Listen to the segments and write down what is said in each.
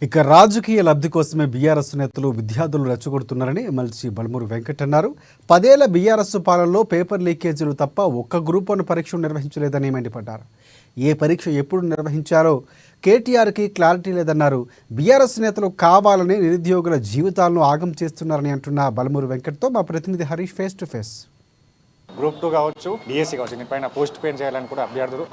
ఇక రాజకీయ లబ్ధి కోసమే బీఆర్ఎస్ నేతలు విద్యార్థులు రెచ్చగొడుతున్నారని ఎమ్మెల్సీ బల్మూరు వెంకట్ అన్నారు. 10 ఏళ్ల బీఆర్ఎస్ పాలనలో పేపర్ లీకేజీలు తప్ప ఒక్క గ్రూప్ 1 పరీక్ష నిర్వహించలేదని మండిపడ్డారు. ఏ పరీక్ష ఎప్పుడు నిర్వహించారో కేటీఆర్కి క్లారిటీ లేదన్నారు. బీఆర్ఎస్ నేతలు కావాలని నిరుద్యోగుల జీవితాలను ఆగం చేస్తున్నారని అంటున్న బల్మూరు వెంకట్తో మా ప్రతినిధి Harish face to face. Group 2 కావచ్చు, డిఎస్సి కావచ్చు, దీనిపైన పోస్ట్ పోన్ చేయాలని కూడా అభ్యర్థులు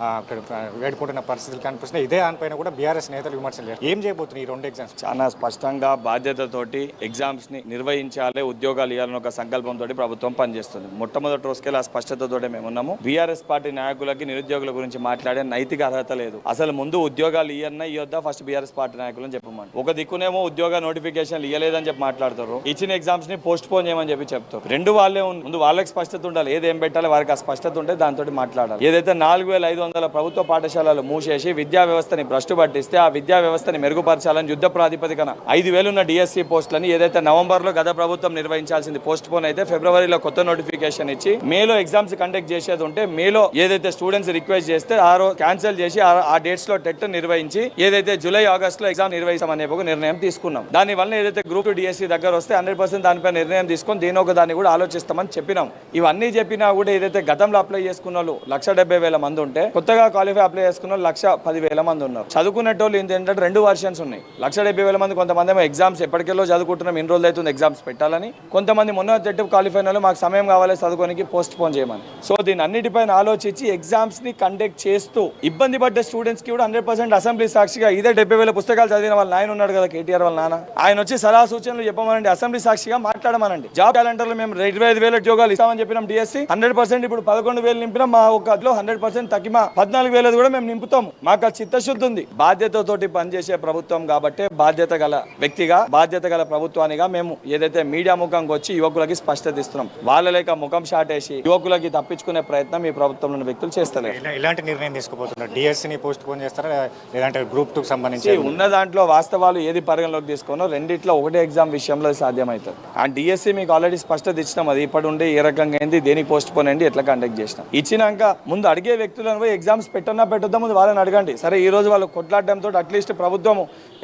వేడుకుంటున్న పరిస్థితులు కనిపిస్తున్నాయి. ఇదే దానిపైన కూడా బీఆర్ఎస్ నేతలు విమర్శలు ఏం చేయబోతున్నాయి? ఈ 2 ఎగ్జామ్స్ చాలా స్పష్టంగా బాధ్యతతోటి ఎగ్జామ్స్ ని నిర్వహించాలి, ఉద్యోగాలు ఇవ్వాలని ఒక సంకల్పంతో ప్రభుత్వం పనిచేస్తుంది. మొట్టమొదటి రోజుకెళ్ళి ఆ స్పష్టతతోటి మేము ఉన్నాము. బీఆర్ఎస్ పార్టీ నాయకులకి నిరుద్యోగుల గురించి మాట్లాడే నైతిక అర్హత లేదు. అసలు ముందు ఉద్యోగాలు ఇవ్వద్దా ఫస్ట్ బీఆర్ఎస్ పార్టీ నాయకులని చెప్పమని. ఒక దిక్కునేమో ఉద్యోగ నోటిఫికేషన్ ఇవ్వలేదని చెప్పి మాట్లాడతారు, ఇచ్చిన ఎగ్జామ్స్ ని పోస్ట్ పోన్ చేయమని చెప్పి చెప్తారు. రెండు వాళ్ళే ముందు వాళ్ళకి స్పష్టత ఉండాలి, ఏదేం పెట్టాలి వారికి ఆ స్పష్టత ఉంటే దాంతో మాట్లాడాలి. ఏదైతే 4500 ప్రభుత్వ పాఠశాలలు మూసేసి విద్యా వ్యవస్థని భ్రష్టు పట్టిస్తే ఆ విద్యా వ్యవస్థని మెరుగుపరచాలని యుద్ధ ప్రాతిపదికన 5000 ఉన్న డిఎస్సి పోస్టులని ఏదైతే నవంబర్లో గత ప్రభుత్వం నిర్వహించాల్సింది పోస్ట్ పోన్ అయితే ఫిబ్రవరిలో కొత్త నోటిఫికేషన్ ఇచ్చి మేలో ఎగ్జామ్స్ కండక్ట్ చేసేది ఉంటే మేలో ఏదైతే స్టూడెంట్స్ రిక్వెస్ట్ చేస్తే ఆ రోజు క్యాన్సిల్ చేసి ఆ డేట్స్ లో టెట్ నిర్వహించి ఏదైతే జూలై ఆగస్ట్ లో ఎగ్జామ్ నిర్వహిస్తామనే ఒక నిర్ణయం తీసుకున్నాం. దాని వల్ల ఏదైతే గ్రూప్ 2 డిఎస్సి దగ్గర వస్తే 100% దానిపై నిర్ణయం తీసుకొని దీని ఒక దాన్ని కూడా ఆలోచిస్తామని చెప్పినాం. ఇవన్నీ చెప్పినా కూడా ఏదైతే గతంలో అప్లై చేసుకున్న వాళ్ళు 170,000 మంది ఉంటే కొత్తగా క్వాలిఫై అప్లై చేసుకున్న వాళ్ళు 110,000 మంది ఉన్నారు. చదువుకునేటోళ్ళు ఏంటంటే 2 వర్షన్స్ ఉన్నాయి. 170,000 మంది కొంతమంది ఏమో ఎగ్జామ్స్ ఎప్పటికెళ్ళో చదువుకుంటున్నాం, ఇన్ని రోజులు అవుతుంది ఎగ్జామ్స్ పెట్టాలని, కొంతమంది మొన్న టెట్ క్వాలిఫై అయిన వాళ్ళు మాకు సమయం కావాలి చదువుకోనికి పోస్ట్ పోన్ చేయమని. సో దీని అన్నిటిపైన ఆలోచించి ఎగ్జామ్స్ ని కండక్ట్ చేస్తూ ఇబ్బంది పడ్డ స్టూడెంట్స్ కి కూడా 100% అసెంబ్లీ సాక్షిగా ఇదే 70,000 పుస్తకాలు చదివిన వాళ్ళ నాయన ఉన్నాడు కదా కేటీఆర్ వాళ్ళ నాన్న, ఆయన వచ్చి సలహా సూచనలు చెప్పమనండి, అసెంబ్లీ సాక్షిగా మాట్లాడమనండి. జాబ్ క్యాలెండర్ లో మేము 25,000 ఉద్యోగాలు ఇస్తామని చెప్పినాం. డిఎస్సి 100% ఇప్పుడు 11,000 నింపినా మా ఒక్కలో 100% తగ్గిమా 14,000 కూడా మేము నింపుతాము. మాకు ఆ చిత్తశుద్ధి ఉంది. బాధ్యతతోటి పనిచేసే ప్రభుత్వం కాబట్టి బాధ్యత గల వ్యక్తిగా, బాధ్యత గల ప్రభుత్వానిగా మేము ఏదైతే మీడియా ముఖంగా వచ్చి యువకులకి స్పష్టత ఇస్తున్నాం. వాళ్ళ లేక ముఖం షాట్ వేసి యువకులకి తప్పించుకునే ప్రయత్నం ఈ ప్రభుత్వంలోని వ్యక్తులు చేస్తలేరు. ఇలాంటి నిర్ణయం తీసుకోబోతున్నారు. డిఎస్సిని పోస్ట్ పోన్ చేస్తారా లేదంటే గ్రూప్ 2 సంబంధించి ఉన్న దాంట్లో వాస్తవాలు ఏది పరిగణలోకి తీసుకోనో రెండిట్లో ఒకటే ఎగ్జామ్ విషయంలో సాధ్యమవుతుంది. ఆ డిఎస్సి మీకు ఆల్రెడీ స్పష్టత ఇచ్చినాం. అది ఇప్పటి ఉండే ఏ రకంగా అయింది, దేనికి పోస్ట్ పోన్ అయింది, ఎట్లా కండక్ట్ చేసినాం. ఇచ్చినాక ముందు అడిగే వ్యక్తులను పోయి ఎగ్జామ్స్ పెట్టొద్దా ముందు వాళ్ళని అడగండి. సరే ఈ రోజు వాళ్ళు కొట్లాడడంతో అట్లీస్ట్ ప్రభుత్వం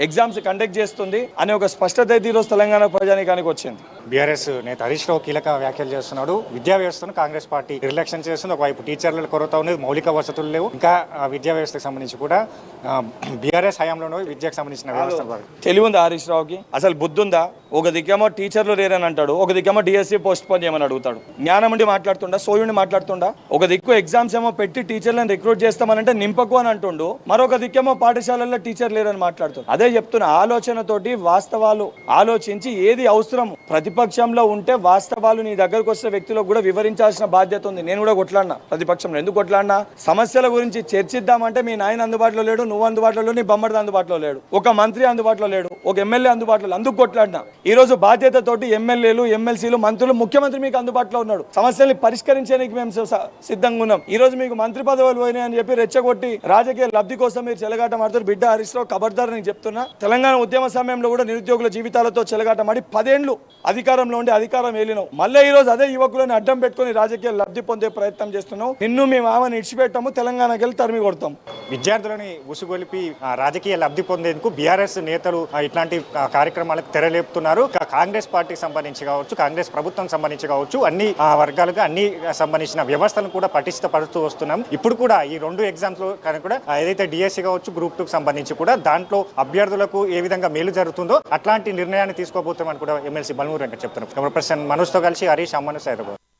ఎగ్జామ్స్ కండక్ట్ చేస్తుంది అనే ఒక స్పష్టత అయితే ఈరోజు తెలంగాణ ప్రజానీకానికి వచ్చింది. బీఆర్ఎస్ నేత హరీష్ రావు కీలక వ్యాఖ్యలు చేస్తున్నాడు. విద్యా వ్యవస్థను కాంగ్రెస్ పార్టీ నిర్లక్ష్యం చేస్తుంది. ఒకవైపు టీచర్ల కొరత ఉన్నది, మౌలిక వసతులు లేవు. ఇంకా విద్యా వ్యవస్థకు సంబంధించి కూడా బీఆర్ఎస్ హయాంలోనూ విద్యకు సంబంధించిన వ్యవస్థ తెలివి ఉందా హరీష్ రావుకి? అసలు బుద్ధి ఉందా? ఒక దిక్కేమో టీచర్లు లేరని అంటాడు, ఒక దిక్కేమో డిఎస్సి పోస్ట్ పోన్ చేయమని అడుగుతాడు. జ్ఞానం ఉండి మాట్లాడుతుండా, సోయుండి మాట్లాడుతుండా? ఒక దిక్కు ఎగ్జామ్స్ ఏమో పెట్టి టీచర్లను రిక్రూట్ చేస్తామనంటే నింపకు అని అంటుండు, మరొక దిక్కేమో పాఠశాలల్లో టీచర్ లేరని మాట్లాడుతుంది. అదే చెప్తున్న ఆలోచనతోటి వాస్తవాలు ఆలోచించి ఏది అవసరం ప్రతిపక్షంలో ఉంటే వాస్తవాలు నీ దగ్గరకు వచ్చిన వ్యక్తులకు కూడా వివరించాల్సిన బాధ్యత ఉంది. నేను కూడా కొట్లాడినా ప్రతిపక్షంలో. ఎందుకు కొట్లాడినా? సమస్యల గురించి చర్చిద్దామంటే మీ నాయన అందుబాటులో లేడు, నువ్వు అందుబాటులో లేడు, నీ బొమ్మడిది అందుబాటులో లేడు, ఒక మంత్రి అందుబాటులో లేడు, ఒక ఎమ్మెల్యే అందుబాటులో లేడు. అందుకు కొట్లాడినా. ఈ రోజు బాధ్యతతోటి ఎమ్మెల్యేలు, ఎమ్మెల్సీలు, మంత్రులు, ముఖ్యమంత్రి మీకు అందుబాటులో ఉన్నాడు. సమస్యల్ని పరిష్కరించడానికి మేము సిద్ధంగా ఉన్నాం. ఈ రోజు మీకు మంత్రి పదవులు పోయినాయని చెప్పి రెచ్చగొట్టి రాజకీయ లబ్ధి కోసం మీరు చెలగాట మాడుతారు. బిడ్డ హరీష్ రావు ఖబర్దార్ అని చెప్తున్నా. తెలంగాణ ఉద్యమ సమయంలో కూడా నిరుద్యోగుల జీవితాలతో చెలగాట మాడి 10 ఏళ్లు అధికారంలో ఉండి అధికారం ఏలినావు. మళ్ళీ ఈ రోజు అదే యువకులను అడ్డం పెట్టుకుని రాజకీయ లబ్ధి పొందే ప్రయత్నం చేస్తున్నావు. నిన్ను మేము ఆమెను ఇడిచిపెట్టాము, తెలంగాణకి వెళ్ళి తరిమి కొడతాం. విద్యార్థులని ఉసుగొలిపి రాజకీయ లబ్ధి పొందేందుకు బీఆర్ఎస్ నేతలు ఇట్లాంటి కార్యక్రమాలకు తెరలేపుతున్నారు. కాంగ్రెస్ పార్టీకి సంబంధించి కావచ్చు, కాంగ్రెస్ ప్రభుత్వం సంబంధించి కావచ్చు, అన్ని వర్గాలుగా అన్ని సంబంధించిన వ్యవస్థలను కూడా పటిష్టపరుస్తూ వస్తున్నాం. ఇప్పుడు కూడా ఈ 2 ఎగ్జామ్స్ లో కూడా ఏదైతే డిఎస్సి కావచ్చు, గ్రూప్ 2 సంబంధించి కూడా దాంట్లో అభ్యర్థులకు ఏ విధంగా మేలు జరుగుతుందో అట్లాంటి నిర్ణయాన్ని తీసుకోబోతామని కూడా ఎమ్మెల్సీ బల్మూరు వెంకట్ చెప్తున్నారు. పర్సన్ మనోజ్తో కలిసి హరీష్ అమ్మను సైదాబాద్.